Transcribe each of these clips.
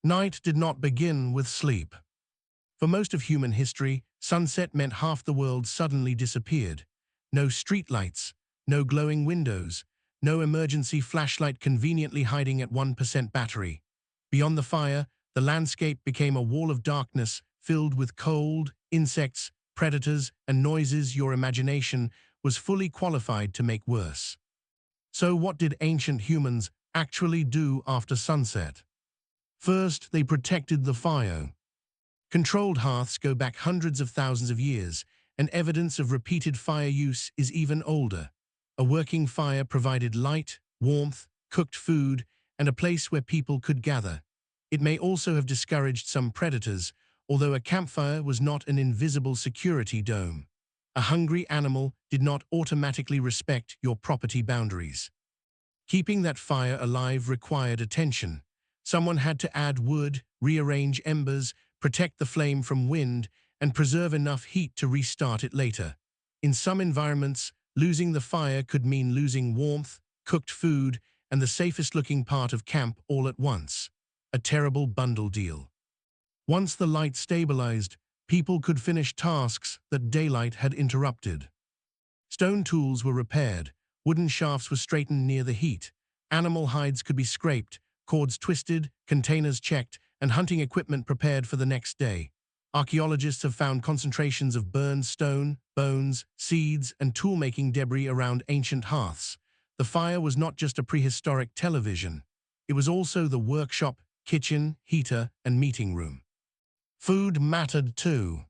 Night did not begin with sleep. For most of human history, sunset meant half the world suddenly disappeared. No streetlights, no glowing windows, no emergency flashlight conveniently hiding at 1% battery. Beyond the fire, the landscape became a wall of darkness filled with cold, insects, predators, and noises your imagination was fully qualified to make worse. So what did ancient humans actually do after sunset? First, they protected the fire. Controlled hearths go back hundreds of thousands of years, and evidence of repeated fire use is even older. A working fire provided light, warmth, cooked food, and a place where people could gather. It may also have discouraged some predators, although a campfire was not an invisible security dome. A hungry animal did not automatically respect your property boundaries. Keeping that fire alive required attention. Someone had to add wood, rearrange embers, protect the flame from wind, and preserve enough heat to restart it later. In some environments, losing the fire could mean losing warmth, cooked food, and the safest-looking part of camp all at once. A terrible bundle deal. Once the light stabilized, people could finish tasks that daylight had interrupted. Stone tools were repaired, wooden shafts were straightened near the heat, animal hides could be scraped, cords twisted, containers checked, and hunting equipment prepared for the next day. Archaeologists have found concentrations of burned stone, bones, seeds, and tool-making debris around ancient hearths. The fire was not just a prehistoric television. It was also the workshop, kitchen, heater, and meeting room. Food mattered too.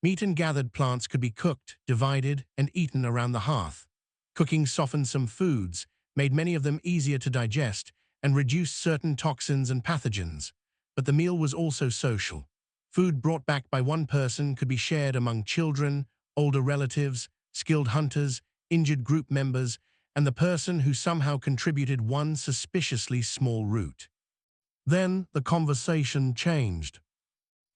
Meat and gathered plants could be cooked, divided, and eaten around the hearth. Cooking softened some foods, made many of them easier to digest, and reduced certain toxins and pathogens. But the meal was also social. Food brought back by one person could be shared among children, older relatives, skilled hunters, injured group members, and the person who somehow contributed one suspiciously small root. Then the conversation changed.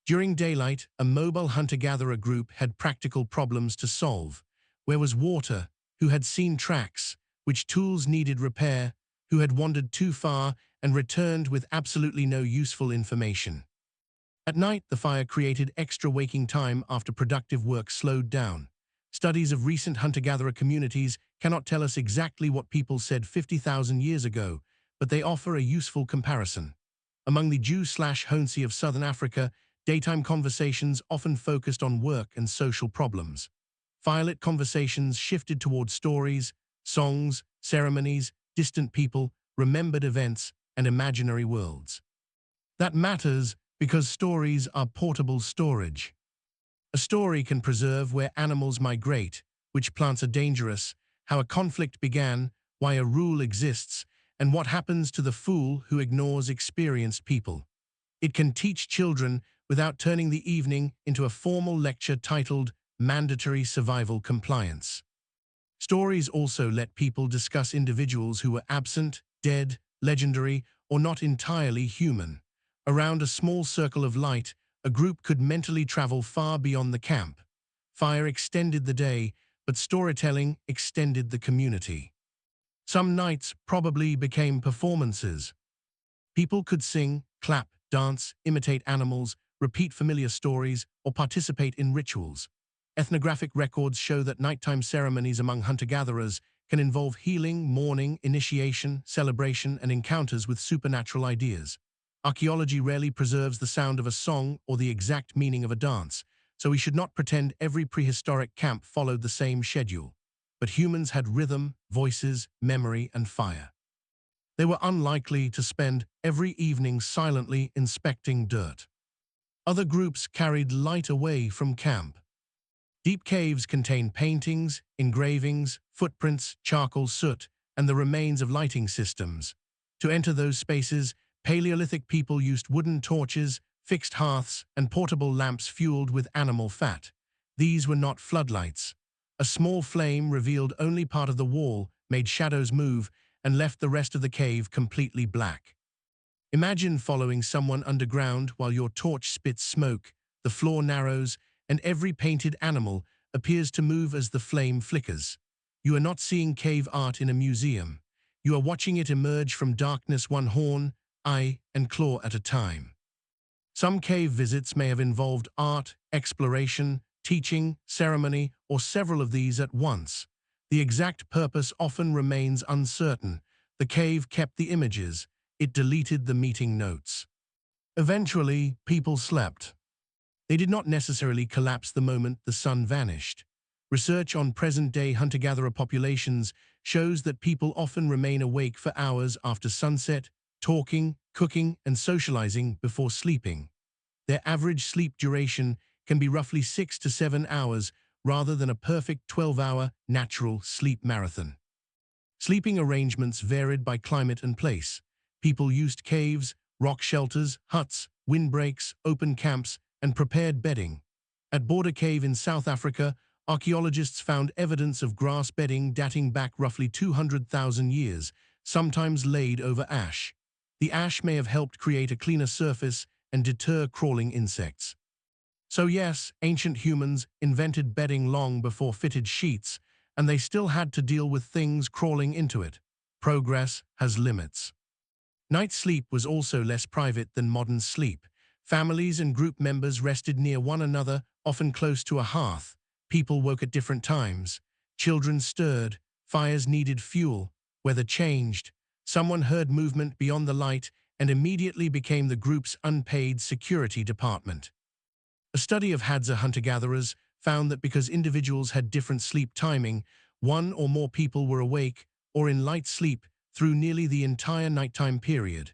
During daylight, a mobile hunter-gatherer group had practical problems to solve. Where was water? Who had seen tracks? Which tools needed repair? Who had wandered too far and returned with absolutely no useful information? At night, the fire created extra waking time after productive work slowed down. Studies of recent hunter-gatherer communities cannot tell us exactly what people said 50,000 years ago, but they offer a useful comparison. Among the Jew/Honsi of southern Africa, daytime conversations often focused on work and social problems. Firelit conversations shifted toward stories, songs, ceremonies, distant people, remembered events, and imaginary worlds. That matters because stories are portable storage. A story can preserve where animals migrate, which plants are dangerous, how a conflict began, why a rule exists, and what happens to the fool who ignores experienced people. It can teach children without turning the evening into a formal lecture titled Mandatory Survival Compliance. Stories also let people discuss individuals who were absent, dead, legendary, or not entirely human. Around a small circle of light, a group could mentally travel far beyond the camp. Fire extended the day, but storytelling extended the community. Some nights probably became performances. People could sing, clap, dance, imitate animals, repeat familiar stories, or participate in rituals. Ethnographic records show that nighttime ceremonies among hunter-gatherers can involve healing, mourning, initiation, celebration, and encounters with supernatural ideas. Archaeology rarely preserves the sound of a song or the exact meaning of a dance, so we should not pretend every prehistoric camp followed the same schedule. But humans had rhythm, voices, memory, and fire. They were unlikely to spend every evening silently inspecting dirt. Other groups carried light away from camp. Deep caves contain paintings, engravings, footprints, charcoal soot, and the remains of lighting systems. To enter those spaces, Paleolithic people used wooden torches, fixed hearths, and portable lamps fueled with animal fat. These were not floodlights. A small flame revealed only part of the wall, made shadows move, and left the rest of the cave completely black. Imagine following someone underground while your torch spits smoke, the floor narrows, and every painted animal appears to move as the flame flickers. You are not seeing cave art in a museum. You are watching it emerge from darkness, one horn, eye, and claw at a time. Some cave visits may have involved art, exploration, teaching, ceremony, or several of these at once. The exact purpose often remains uncertain. The cave kept the images, it deleted the meeting notes. Eventually, people slept. They did not necessarily collapse the moment the sun vanished. Research on present-day hunter-gatherer populations shows that people often remain awake for hours after sunset, talking, cooking, and socializing before sleeping. Their average sleep duration can be roughly 6 to 7 hours rather than a perfect 12-hour natural sleep marathon. Sleeping arrangements varied by climate and place. People used caves, rock shelters, huts, windbreaks, open camps, and prepared bedding. At Border Cave in South Africa, archaeologists found evidence of grass bedding dating back roughly 200,000 years, sometimes laid over ash. The ash may have helped create a cleaner surface and deter crawling insects. So yes, ancient humans invented bedding long before fitted sheets, and they still had to deal with things crawling into it. Progress has limits. Night sleep was also less private than modern sleep. Families and group members rested near one another, often close to a hearth. People woke at different times. Children stirred. Fires needed fuel. Weather changed. Someone heard movement beyond the light and immediately became the group's unpaid security department. A study of Hadza hunter-gatherers found that because individuals had different sleep timing, one or more people were awake or in light sleep through nearly the entire nighttime period.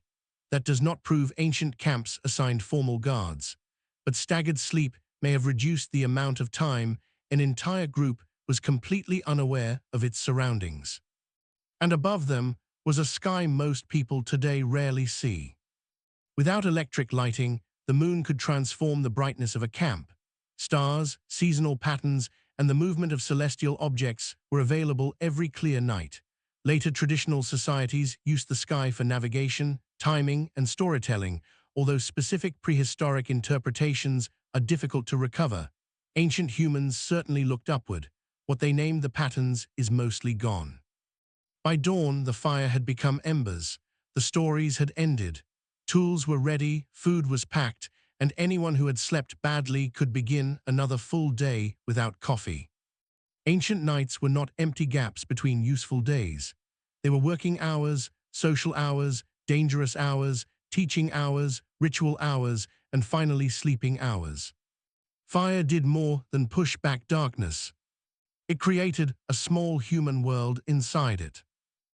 That does not prove ancient camps assigned formal guards, but staggered sleep may have reduced the amount of time an entire group was completely unaware of its surroundings. And above them was a sky most people today rarely see. Without electric lighting, the moon could transform the brightness of a camp. Stars, seasonal patterns, and the movement of celestial objects were available every clear night. Later traditional societies used the sky for navigation, timing, and storytelling, although specific prehistoric interpretations are difficult to recover. Ancient humans certainly looked upward. What they named the patterns is mostly gone. By dawn, the fire had become embers. The stories had ended. Tools were ready, food was packed, and anyone who had slept badly could begin another full day without coffee. Ancient nights were not empty gaps between useful days. They were working hours, social hours, dangerous hours, teaching hours, ritual hours, and finally sleeping hours. Fire did more than push back darkness. It created a small human world inside it.